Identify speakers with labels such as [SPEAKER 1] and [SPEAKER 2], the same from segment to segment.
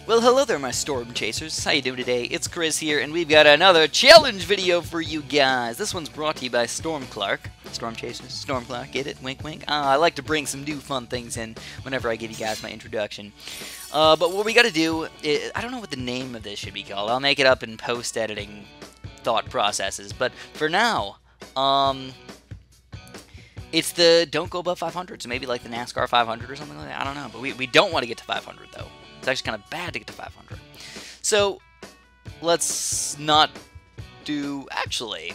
[SPEAKER 1] Well, hello there, my storm chasers. How you doing today? It's Chris here, and we've got another challenge video for you guys. This one's brought to you by Storm Clark. Storm chasers, Storm Clark, get it? Wink, wink. I like to bring some new fun things in whenever I give you guys my introduction. But what we got to do, I don't know what the name of this should be called. I'll make it up in post-editing thought processes. But for now, it's the don't go above 500. So maybe like the NASCAR 500 or something like that. I don't know. But we don't want to get to 500 though. It's actually kind of bad to get to 500. So, let's not do... Actually,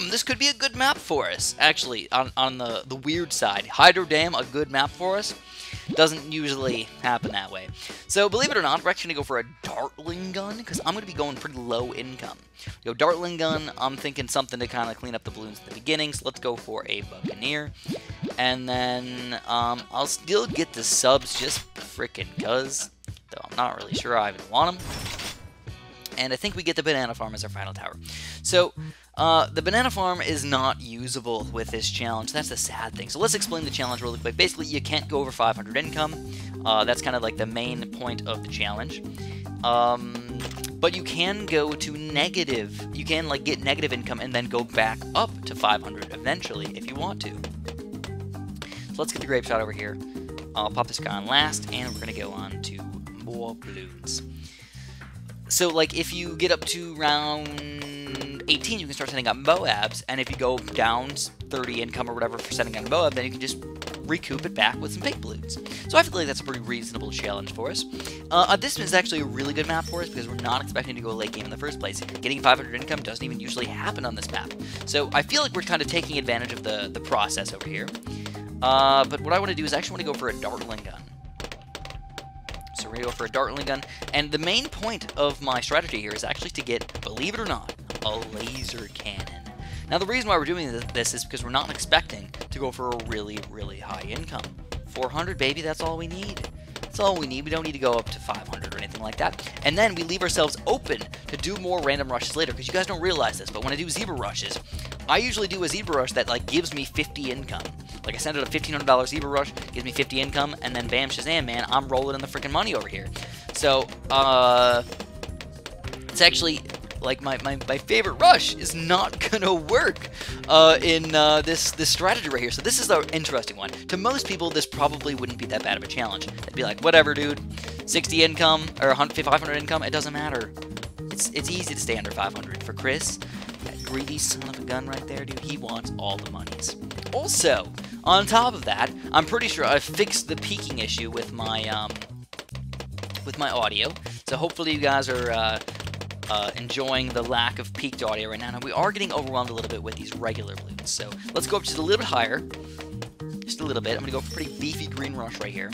[SPEAKER 1] this could be a good map for us. Actually, on the weird side. Hydro Dam, a good map for us. Doesn't usually happen that way. So, believe it or not, we're actually going to go for a Dartling gun, because I'm going to be going pretty low income. Yo, Dartling gun, I'm thinking something to kind of clean up the balloons at the beginning, so let's go for a Buccaneer. And then, I'll still get the subs just frickin' cuz, though I'm not really sure I even want them. And I think we get the Banana Farm as our final tower. So, the Banana Farm is not usable with this challenge. That's the sad thing. So let's explain the challenge really quick. Basically, you can't go over 500 income. That's kind of like the main point of the challenge. But you can go to negative. You can like get negative income and then go back up to 500 eventually if you want to. So let's get the grape shot over here. I'll pop this guy on last, and we're going to go on to more balloons. So, like, if you get up to round 18, you can start setting up Moabs, and if you go down 30 income or whatever for setting up Moab, then you can just recoup it back with some fake balloons. So I feel like that's a pretty reasonable challenge for us. This is actually a really good map for us, because we're not expecting to go late game in the first place. Getting 500 income doesn't even usually happen on this map. So I feel like we're kind of taking advantage of the process over here. But what I want to do is I actually want to go for a Dartling gun. So we're going to go for a Dartling gun. And the main point of my strategy here is actually to get, believe it or not, a laser cannon. Now the reason why we're doing this is because we're not expecting to go for a really, really high income. 400, baby, that's all we need. That's all we need. We don't need to go up to 500 or anything like that. And then we leave ourselves open to do more random rushes later, because you guys don't realize this, but when I do zebra rushes, I usually do a zebra rush that like gives me 50 income. Like I send out a $1,500 zebra rush, gives me 50 income, and then bam shazam, man, I'm rolling in the freaking money over here. So, it's actually like my favorite rush is not gonna work in this strategy right here. So this is the interesting one. To most people, this probably wouldn't be that bad of a challenge. They'd be like, whatever, dude, 60 income or 500 income, it doesn't matter. It's easy to stay under 500. For Chris, that greedy son of a gun right there, dude, he wants all the monies. Also, on top of that, I'm pretty sure I fixed the peaking issue with my audio. So hopefully you guys are enjoying the lack of peaked audio right now. Now, we are getting overwhelmed a little bit with these regular balloons. So let's go up just a little bit higher. Just a little bit. I'm going to go for a pretty beefy green rush right here.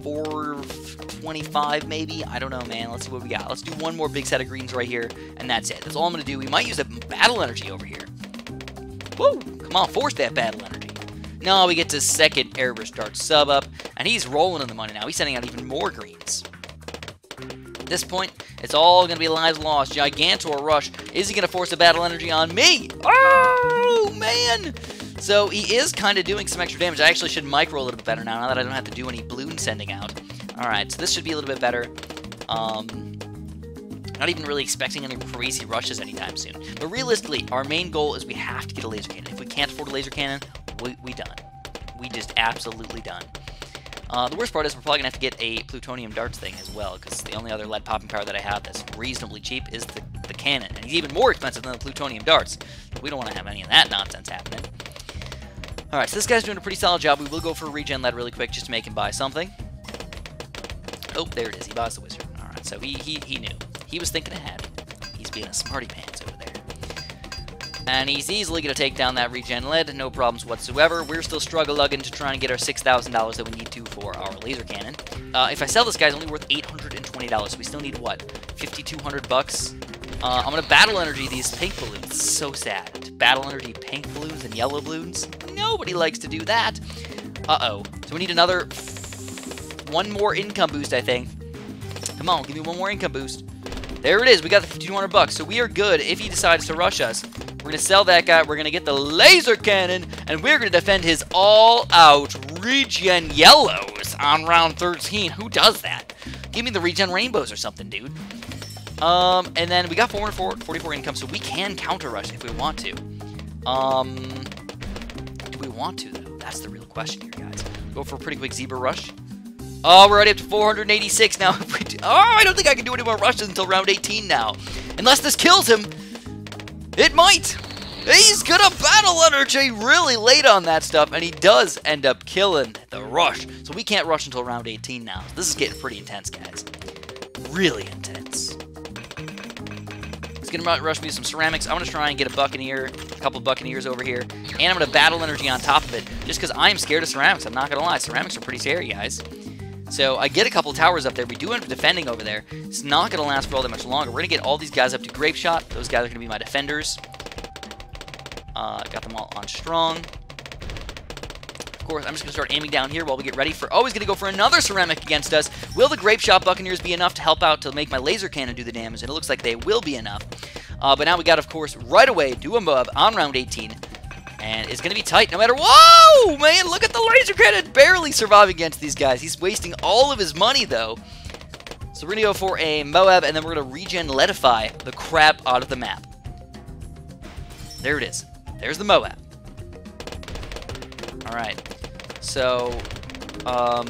[SPEAKER 1] 425 maybe? I don't know, man. Let's see what we got. Let's do one more big set of greens right here, and that's it. That's all I'm going to do. We might use a battle energy over here. Woo! Come on, force that battle energy. No, we get to second airbrush start sub up, and he's rolling in the money now. He's sending out even more greens. At this point, it's all going to be lives lost. Gigantor rush. Is he going to force a battle energy on me? Oh, man! So he is kind of doing some extra damage. I actually should micro a little bit better now that I don't have to do any balloon sending out. Alright, so this should be a little bit better. Not even really expecting any crazy rushes anytime soon. But realistically, our main goal is we have to get a laser cannon. If we can't afford a laser cannon, we done. We just absolutely done. The worst part is we're probably going to have to get a plutonium darts thing as well, because the only other lead popping power that I have that's reasonably cheap is the cannon. And he's even more expensive than the plutonium darts. So we don't want to have any of that nonsense happening. Alright, so this guy's doing a pretty solid job. We will go for a regen lead really quick just to make him buy something. Oh, there it is. He buys the wizard. Alright, so he knew. He was thinking ahead. He's being a smarty pants over there. And he's easily going to take down that regen lead. No problems whatsoever. We're still struggle-lugging to try and get our $6,000 that we need to for our laser cannon. If I sell this guy, it's only worth $820, so we still need, what, 5,200 bucks? I'm going to battle energy these pink balloons. It's so sad. To battle energy pink balloons and yellow balloons? Nobody likes to do that. Uh-oh. So we need another... one more income boost, I think. Come on, give me one more income boost. There it is. We got the 5,200 bucks. So we are good if he decides to rush us. We're going to sell that guy. We're going to get the laser cannon. And we're going to defend his all-out regen yellows on round 13. Who does that? Give me the regen rainbows or something, dude. And then we got 444 income, so we can counter rush if we want to. Do we want to, though? That's the real question here, guys. Go for a pretty quick zebra rush. Oh, we're already up to 486 now. I don't think I can do any more rushes until round 18 now. Unless this kills him. It might. He's gonna battle energy really late on that stuff, and he does end up killing the rush. So we can't rush until round 18 now. This is getting pretty intense, guys. Really intense. He's gonna rush me with some ceramics. I'm gonna try and get a buccaneer, a couple buccaneers over here, and I'm gonna battle energy on top of it, just because I am scared of ceramics. I'm not gonna lie, ceramics are pretty scary, guys. So I get a couple towers up there. We do end up defending over there. It's not going to last for all that much longer. We're going to get all these guys up to grape shot. Those guys are going to be my defenders. Got them all on strong. Of course, I'm just going to start aiming down here while we get ready for... Oh, he's going to go for another ceramic against us. Will the grape shot buccaneers be enough to help out to make my laser cannon do the damage? And it looks like they will be enough. But now we got, of course, right away, do a Moab on round 18. And it's going to be tight no matter... Whoa! Man, look at the laser cannon barely surviving against these guys. He's wasting all of his money, though. So we're going to go for a Moab, and then we're going to regen Letify the crap out of the map. There it is. There's the Moab. Alright. So, we're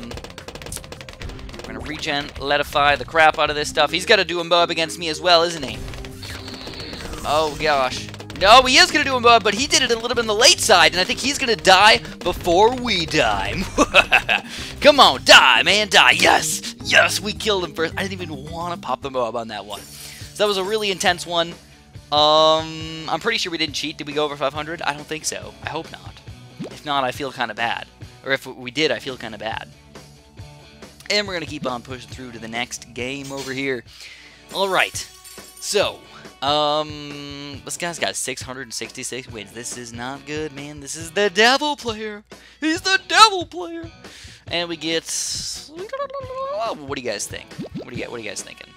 [SPEAKER 1] going to regen Letify the crap out of this stuff. He's got to do a Moab against me as well, isn't he? Oh, gosh. No, he is going to do a Moab, but he did it a little bit on the late side, and I think he's going to die before we die. Come on, die, man, die. Yes, yes, we killed him first. I didn't even want to pop the Moab on that one. So that was a really intense one. I'm pretty sure we didn't cheat. Did we go over 500? I don't think so. I hope not. If not, I feel kind of bad. Or if we did, I feel kind of bad. And we're going to keep on pushing through to the next game over here. All right, so... this guy's got 666 wins. This is not good, man. This is the devil player. He's the devil player. And we get... What do you guys think? What are you guys thinking?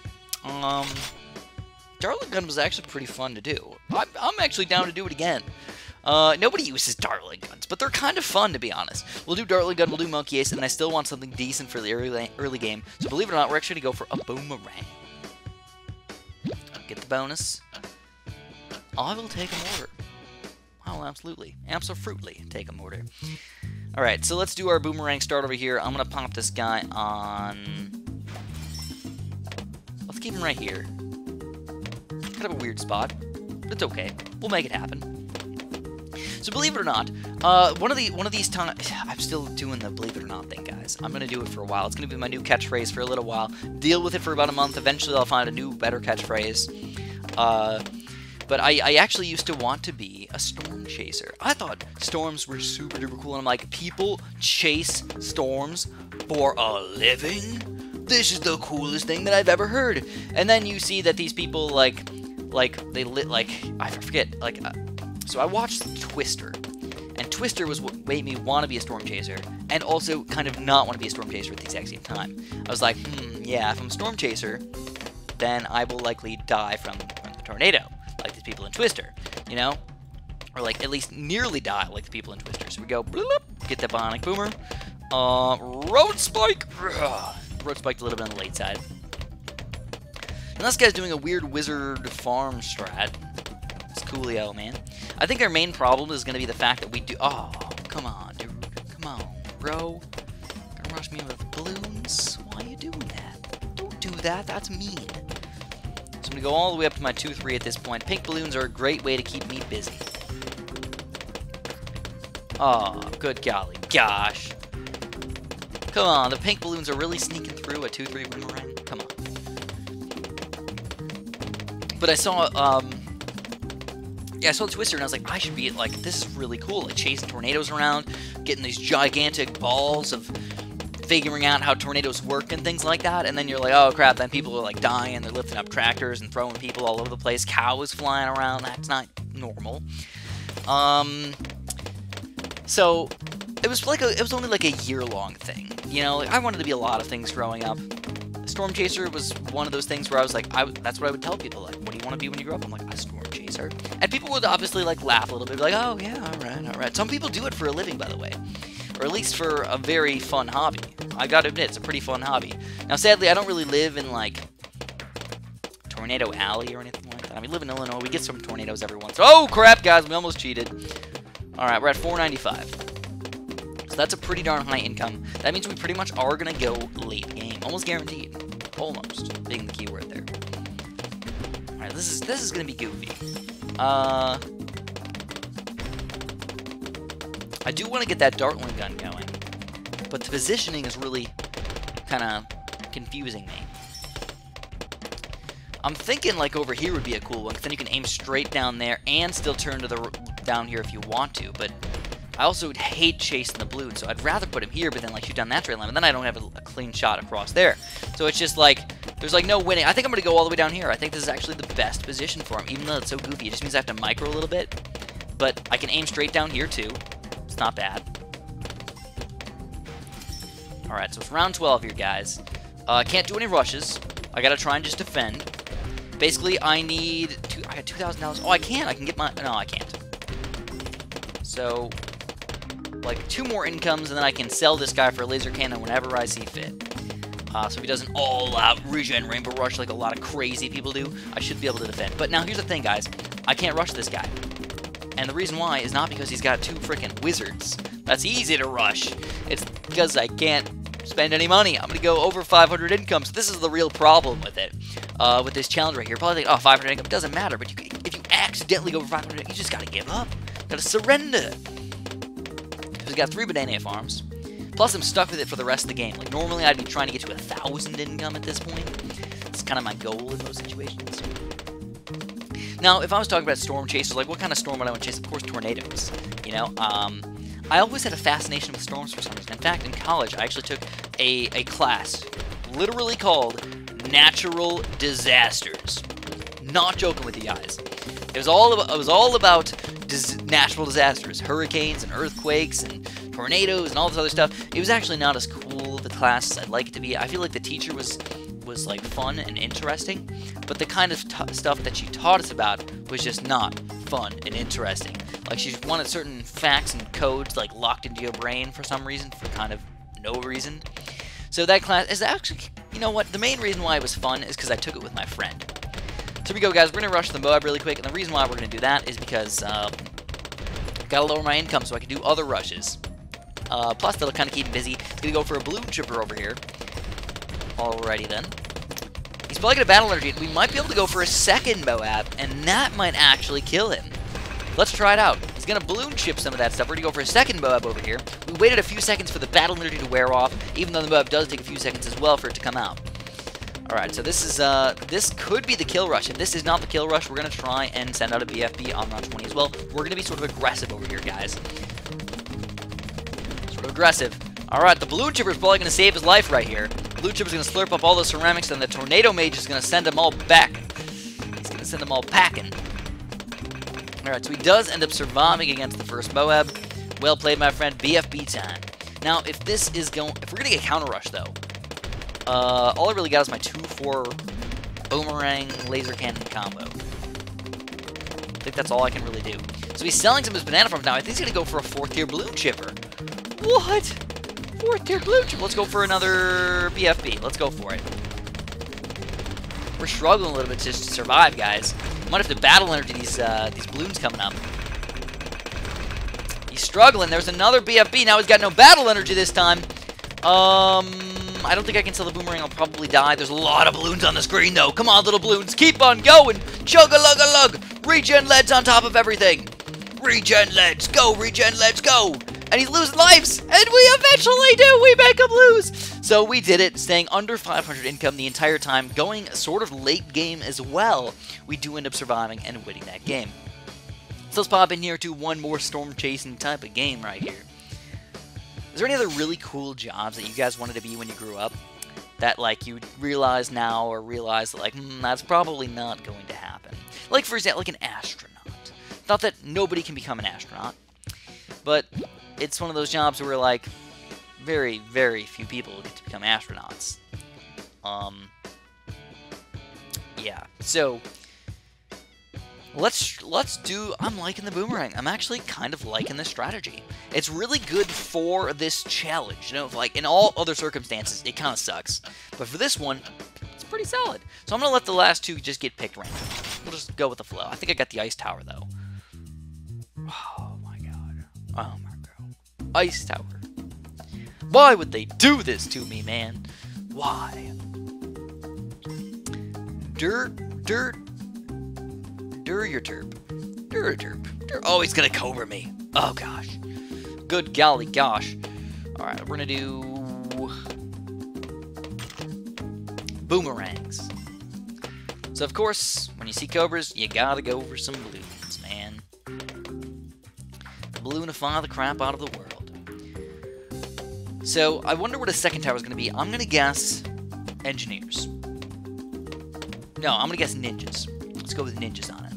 [SPEAKER 1] Dartling Gun was actually pretty fun to do. I'm actually down to do it again. Nobody uses Dartling Guns, but they're kind of fun, to be honest. We'll do Dartling Gun, we'll do Monkey Ace, and then I still want something decent for the early game. So believe it or not, we're actually going to go for a Boomerang. Get the bonus. I will take a mortar. I will absolutely take a mortar. Alright, so let's do our Boomerang start over here. I'm going to pop this guy on... Let's keep him right here. Kind of a weird spot. It's okay. We'll make it happen. So believe it or not, one of these times... I'm still doing the believe it or not thing, guys. I'm going to do it for a while. It's going to be my new catchphrase for a little while. Deal with it for about a month. Eventually I'll find a new, better catchphrase. But I actually used to want to be a storm chaser. I thought storms were super duper cool, and I'm like, people chase storms for a living? This is the coolest thing that I've ever heard. And then you see that these people, I forget, so I watched Twister, and Twister was what made me want to be a storm chaser, and also kind of not want to be a storm chaser at the exact same time. I was like, yeah, if I'm a storm chaser, then I will likely die from the tornado, like the people in Twister, you know? Or, like, at least nearly die like the people in Twister. So we go, bloop, get the Bionic Boomer. Road Spike! Road Spiked a little bit on the late side. And this guy's doing a weird wizard farm strat. It's coolio, man. I think our main problem is going to be the fact that we do... Oh, come on, dude. Come on, bro. Gonna rush me with balloons? Why are you doing that? Don't do that. That's mean. So I'm going to go all the way up to my 2-3 at this point. Pink balloons are a great way to keep me busy. Oh, good golly gosh. Come on, the pink balloons are really sneaking through a 2-3 boomerang. Come on. But I saw, I saw Twister and I was like, I should be, like, this is really cool. Like, chasing tornadoes around, getting these gigantic balls of figuring out how tornadoes work and things like that. And then you're like, oh crap, then people are, like, dying. They're lifting up tractors and throwing people all over the place. Cows flying around. That's not normal. So it was only like a year-long thing, you know. Like, I wanted to be a lot of things growing up. Storm chaser was one of those things where I was like, that's what I would tell people. Like, what do you want to be when you grow up? I'm like, a storm chaser. And people would obviously like laugh a little bit, like, oh yeah, all right. Some people do it for a living, by the way, or at least for a very fun hobby. I gotta admit, it's a pretty fun hobby. Now, sadly, I don't really live in, like, Tornado Alley or anything like that. I mean, we live in Illinois. We get some tornadoes every once. Oh, crap, guys. We almost cheated. All right, we're at $4.95. So that's a pretty darn high income. That means we pretty much are going to go late game. Almost guaranteed. Almost. Being the keyword there. All right, this is going to be goofy. I do want to get that Dartling gun going. But the positioning is really kind of confusing me. I'm thinking like over here would be a cool one, because then you can aim straight down there and still turn to the down here if you want to. But I also would hate chasing the balloon, so I'd rather put him here, but then like shoot down that straight line, and then I don't have a clean shot across there. So it's just like there's like no winning. I think I'm gonna go all the way down here. I think this is actually the best position for him, even though it's so goofy. It just means I have to micro a little bit, but I can aim straight down here too. It's not bad. All right, so it's round 12 here, guys. Can't do any rushes. I gotta try and just defend. Basically, I need I got $2,000. Oh, I can get my... No, I can't. So, like, 2 more incomes, and then I can sell this guy for a laser cannon whenever I see fit. So if he does an all-out regen rainbow rush like a lot of crazy people do, I should be able to defend. But now, here's the thing, guys. I can't rush this guy. And the reason why is not because he's got 2 freaking wizards. That's easy to rush. It's because I can't spend any money. I'm going to go over 500 income. So this is the real problem with it. With this challenge right here. Probably think, oh, 500 income doesn't matter. But if you accidentally go over 500, you just got to give up. Got to surrender. He's got 3 banana farms. Plus, I'm stuck with it for the rest of the game. Like, normally, I'd be trying to get to 1,000 income at this point. It's kind of my goal in those situations. Now, if I was talking about storm chasers, like, what kind of storm would I want to chase? Of course, tornadoes. You know, I always had a fascination with storms for some reason. In fact, in college, I actually took a class literally called Natural Disasters. Not joking with you guys. It was all about natural disasters, hurricanes and earthquakes and tornadoes and all this other stuff. It was actually not as cool of a class as I'd like it to be. I feel like the teacher was like fun and interesting, but the kind of stuff that she taught us about was just not fun and interesting. Like, she wanted certain facts and codes like locked into your brain for some reason, for kind of no reason. So that class is actually, you know what, the main reason why it was fun is because I took it with my friend. So here we go, guys. We're going to rush the Moab really quick, and the reason why we're going to do that is because got to lower my income so I can do other rushes. Plus, that'll kind of keep him busy. He's going to go for a balloon chipper over here. Alrighty then. He's probably going to battle energy. We might be able to go for a second Moab, and that might actually kill him. Let's try it out. He's going to balloon chip some of that stuff. We're going to go for a second Moab over here. We waited a few seconds for the battle energy to wear off, even though the Moab does take a few seconds as well for it to come out. Alright, so this is, this could be the kill rush. If this is not the kill rush, we're going to try and send out a BFB on round 20 as well. We're going to be sort of aggressive over here, guys. Sort of aggressive. Alright, the balloon chipper is probably going to save his life right here. Balloon chipper is going to slurp up all the ceramics, and the tornado mage is going to send them all back. He's going to send them all packing. Alright, so he does end up surviving against the first Moab. Well played, my friend. BFB time. Now, if this is going... If we're going to get counter rush, though, all I really got is my 2-4 Boomerang laser cannon combo. I think that's all I can really do. So he's selling some of his banana farms now. I think he's going to go for a 4th tier balloon chipper. What? 4th tier balloon chipper. Let's go for another BFB. Let's go for it. We're struggling a little bit to survive, guys. Might have to battle energy these balloons coming up. He's struggling. There's another BFB. Now he's got no battle energy this time. I don't think I can sell the Boomerang. I'll probably die. There's a lot of balloons on the screen, though. Come on, little balloons. Keep on going. Chug-a-lug-a-lug. Regen leads on top of everything. Regen leads. Go, regen leads, go. And he's losing lives. And we eventually do. We make him lose. So we did it, staying under 500 income the entire time, going sort of late game as well. We do end up surviving and winning that game. So let's pop in here to one more storm chasing type of game right here. Is there any other really cool jobs that you guys wanted to be when you grew up that, like, you realize now or realize that, like, that's probably not going to happen? Like, for example, like an astronaut. Not that nobody can become an astronaut, but it's one of those jobs where, like, very, very few people get to become astronauts. Yeah. So, I'm liking the Boomerang. I'm actually kind of liking this strategy. It's really good for this challenge. You know, like in all other circumstances, it kind of sucks. But for this one, it's pretty solid. So I'm going to let the last two just get picked random. We'll just go with the flow. I think I got the ice tower, though. Oh, my God. Oh, my God. Ice tower. Why would they do this to me, man? Why? Dirt. Your terp. Oh, he's gonna cobra me. Oh, gosh. Good golly gosh. Alright, we're gonna do... Boomerangs. So, of course, when you see cobras, you gotta go for some balloons, man. Balloonify the crap out of the world. So, I wonder what a second tower is gonna be. I'm gonna guess... engineers. No, I'm gonna guess ninjas. Let's go with ninjas on it.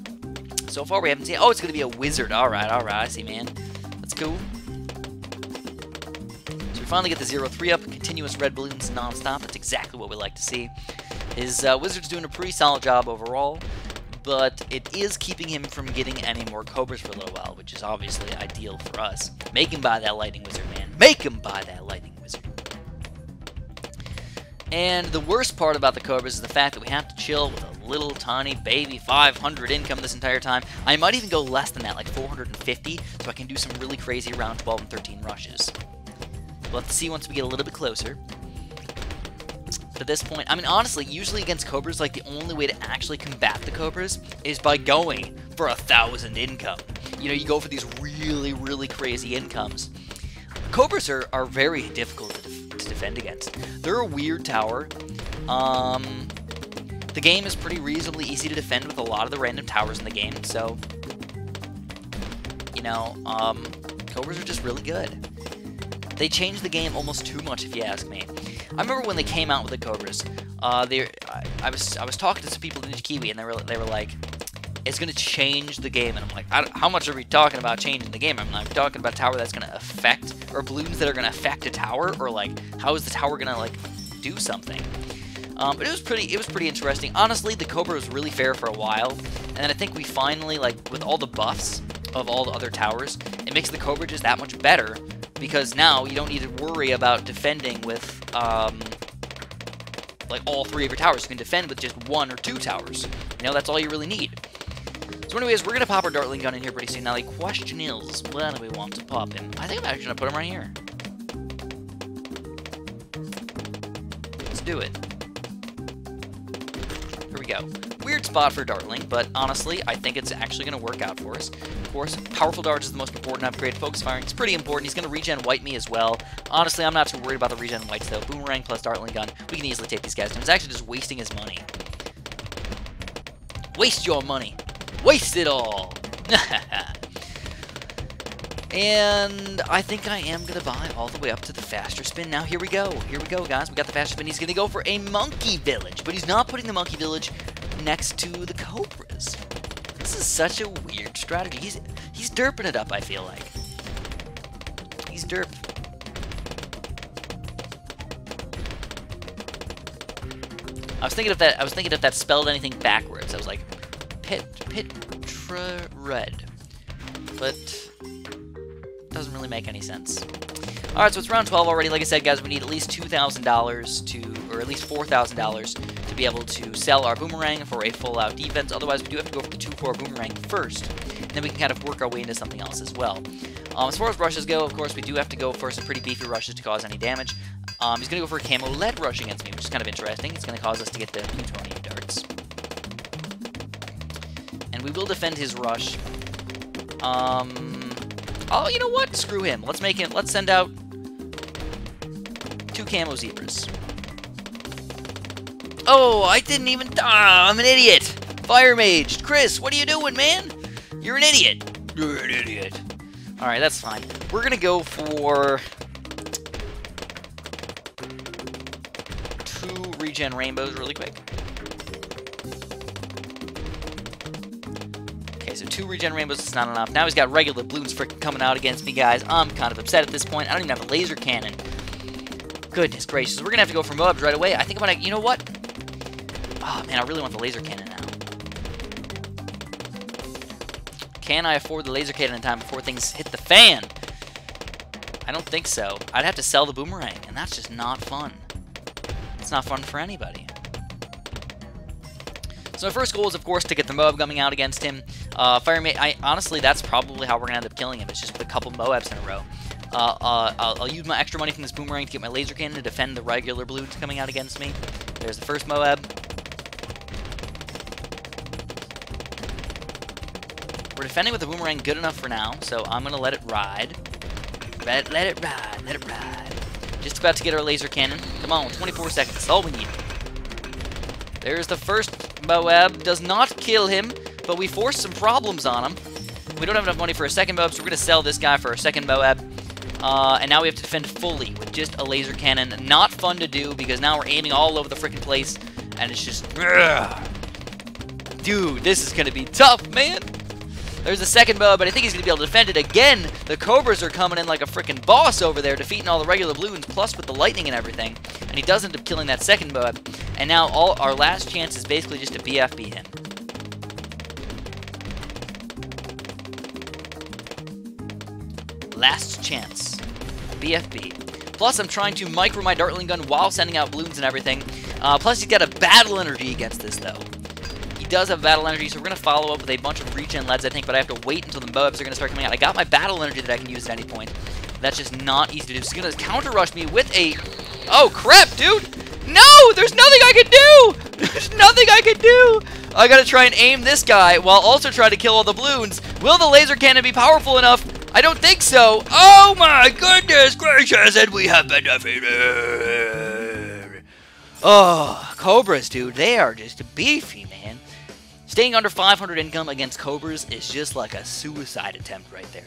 [SPEAKER 1] So far, we haven't seen... Oh, it's going to be a wizard. Alright, I see, man. That's cool. So we finally get the 0-3 up. Continuous red balloons non-stop. That's exactly what we like to see. His wizard's doing a pretty solid job overall, but it is keeping him from getting any more cobras for a little while, which is obviously ideal for us. Make him buy that lightning wizard, man. Make him buy that lightning wizard. And the worst part about the cobras is the fact that we have to chill with a little tiny baby 500 income this entire time. I might even go less than that, like 450, so I can do some really crazy round 12 and 13 rushes. We'll have to see once we get a little bit closer. But at this point, I mean, honestly, usually against cobras, like, the only way to actually combat the cobras is by going for 1,000 income. You know, you go for these really, really crazy incomes. Cobras are very difficult to defend against. They're a weird tower. The game is pretty reasonably easy to defend with a lot of the random towers in the game, so, you know, cobras are just really good. They changed the game almost too much, if you ask me. I remember when they came out with the cobras, I was talking to some people in Ninja Kiwi, and they were like, it's going to change the game, and I'm like, how much are we talking about changing the game? I'm not talking about a tower that's going to affect, or balloons that are going to affect a tower, or like, how is the tower going to, like, do something? But it was pretty interesting. Honestly, the Cobra was really fair for a while, and then I think we finally, like, with all the buffs of all the other towers, it makes the Cobra just that much better, because now you don't need to worry about defending with, like, all three of your towers. You can defend with just 1 or 2 towers. You know, that's all you really need. So anyways, we're going to pop our Dartling gun in here pretty soon. Now, the question is, where do we want to pop him? I think I'm actually going to put him right here. Let's do it. Here we go. Weird spot for Dartling, but honestly, I think it's actually going to work out for us. Of course, powerful darts is the most important upgrade. Focus firing is pretty important. He's going to regen white me as well. Honestly, I'm not too worried about the regen whites, though. Boomerang plus Dartling gun. We can easily take these guys down. He's actually just wasting his money. Waste your money. Waste it all! And I think I am going to buy all the way up to the faster spin. Now, here we go. Here we go, guys. We got the faster spin. He's going to go for a monkey village, but he's not putting the monkey village next to the cobras. This is such a weird strategy. He's derping it up, I feel like. He's derp. I was thinking if that spelled anything backwards. I was like, red, but doesn't really make any sense. Alright, so it's round 12 already. Like I said, guys, we need at least $2,000 or at least $4,000 to be able to sell our Boomerang for a full-out defense. Otherwise, we do have to go for the 2-4 Boomerang first, and then we can kind of work our way into something else as well. As far as rushes go, of course, we do have to go for some pretty beefy rushes to cause any damage. He's going to go for a camo lead rush against me, which is kind of interesting. It's going to cause us to get the plutonium darts. And we will defend his rush. Oh, you know what? Screw him. Let's send out 2 camo zebras. Oh, I didn't even... Ah, I'm an idiot. Fire Mage. Chris, what are you doing, man? You're an idiot. You're an idiot. Alright, that's fine. We're going to go for 2 regen rainbows really quick. Okay, so 2 regen rainbows is not enough. Now he's got regular Bloons freaking coming out against me, guys. I'm kind of upset at this point. I don't even have a laser cannon. Goodness gracious. We're going to have to go for Moabs right away. I think I'm going to... You know what? Oh, man, I really want the laser cannon now. Can I afford the laser cannon in time before things hit the fan? I don't think so. I'd have to sell the boomerang, and that's just not fun. It's not fun for anybody. So my first goal is, of course, to get the Moab coming out against him. Honestly, that's probably how we're going to end up killing him. It's just with a couple Moabs in a row. I'll use my extra money from this boomerang to get my laser cannon to defend the regular Bloons coming out against me. There's the first Moab. We're defending with the boomerang good enough for now, so I'm going to let it ride. Let it ride, let it ride. Just about to get our laser cannon. Come on, 24 seconds, that's all we need. There's the first Moab. Does not kill him, but we forced some problems on him. We don't have enough money for a second Moab, so we're going to sell this guy for a second Moab. And now we have to defend fully with just a laser cannon. Not fun to do, because now we're aiming all over the freaking place, and it's just... Dude, this is going to be tough, man. There's the second Moab, but I think he's going to be able to defend it again. The Cobras are coming in like a freaking boss over there, defeating all the regular Bloons, plus with the lightning and everything. And he does end up killing that second Moab. And now all our last chance is basically just to BFB him. Last chance. BFB. Plus, I'm trying to micro my Dartling gun while sending out Bloons and everything. Plus, he's got a battle energy against this, though. He does have battle energy, so we're going to follow up with a bunch of regen leads, I think, but I have to wait until the Moabs are going to start coming out. I got my battle energy that I can use at any point. That's just not easy to do. He's going to counter-rush me with a... Oh, crap, dude! No! There's nothing I can do! There's nothing I can do! I got to try and aim this guy while also trying to kill all the Bloons. Will the laser cannon be powerful enough? I don't think so. Oh, my goodness gracious, and we have been defeated. Oh, Cobras, dude, they are just beefy, man. Staying under 500 income against Cobras is just like a suicide attempt right there.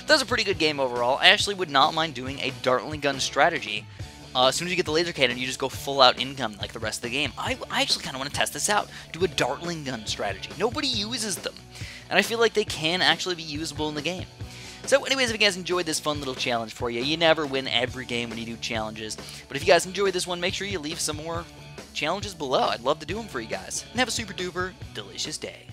[SPEAKER 1] That was a pretty good game overall. I actually would not mind doing a Dartling gun strategy. As soon as you get the laser cannon, you just go full out income like the rest of the game. I actually kind of want to test this out. Do a Dartling gun strategy. Nobody uses them. And I feel like they can actually be usable in the game. So anyways, if you guys enjoyed this fun little challenge for you, you never win every game when you do challenges. But if you guys enjoyed this one, make sure you leave some more challenges below. I'd love to do them for you guys. And have a super duper delicious day.